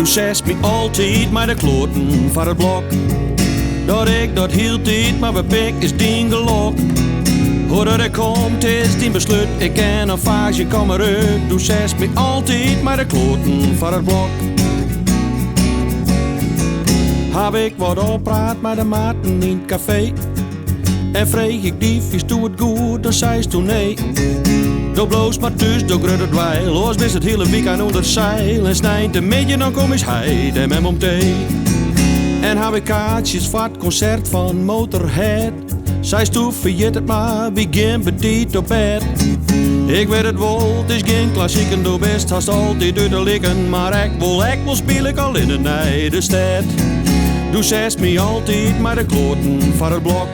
Doe zest me altijd maar de kloten van het blok. Dat ik dat hield niet, maar mijn pik is dien gelok. Hoe dat ik komt is die besluit, ik ken een fase, kom eruit. Doe zest me altijd maar de kloten van het blok. Heb ik wat oppraat met de maten in het café. En vreeg ik die vies, doe het goed, dan zei ze toen nee. Doe bloos maar thuis, doe grut het wij. Los bis het hele weekend onder zeil. En snijdt de midden, dan kom is hij en met om thee. En heb ik kaartjes voor het concert van Motorhead. Zij stoef, verjet het maar, begin bediend op bed. Ik weet het wel, het is geen klassiek en doe best haast altijd uit te liggen. Maar ik wil speel ik al in het Nijdenstad. Doe zest me altijd maar de kloten van het blok.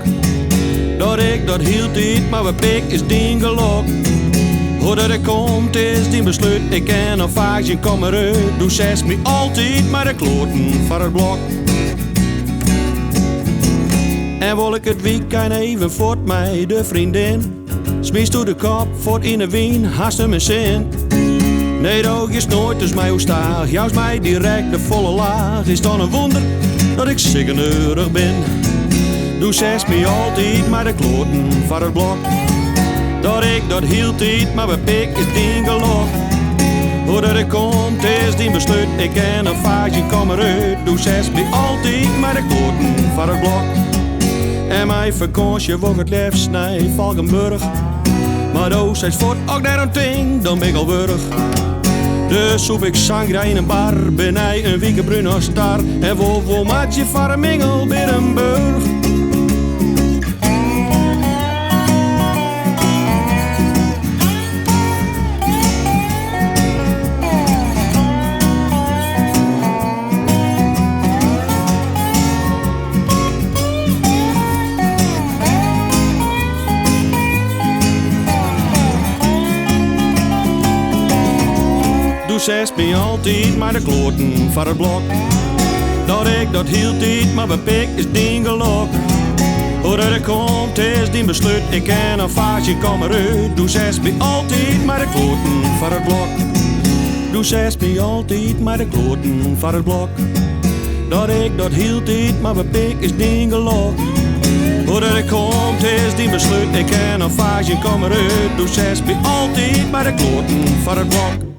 Dat ik dat hield niet, maar mijn pik is dien gelok. Hoe dat ik komt is die besluit, ik ken een vaagje, kom eruit. Doe zest me altijd maar de kloten van het blok. En wil ik het weekend even voort mij de vriendin. Smiest door de kop, voort in de wien, haast hem in zin. Nee, de oogjes nooit, dus mij hoe staag. Juist mij direct de volle laag. Is dan een wonder dat ik ziggeneurig ben. Doe zest me altijd maar de kloten van het blok. Dat ik dat hield niet, maar mijn pik is dien gelok. Hoe dat ik komt is die besluit, ik ken een vaagje, kom eruit. Doe zest me altijd maar de kloten van het blok. En mijn vakantie wordt het liefst naar Valkenburg. Maar doe zet voort ook naar een ding, dan ben ik al burg. Dus zoek ik sangria in een bar, ben hij een weekendbrun als star. En vol maakt je van een mingel bij een burg. Doe zest me altijd maar de kloten van het blok. Dat ik dat hield niet, maar mijn pik is dien gelok. Hoe dat ik komt is die besluit, ik ken een vaagje, kom eruit. Doe zest me altijd maar de kloten van het blok. Doe zest me altijd maar de kloten van het blok. Dat ik dat hield niet, maar mijn pik is dien gelok. Hoe dat ik komt is die besluit, ik ken een vaagje, kom eruit. Doe zest me altijd maar de kloten van het blok.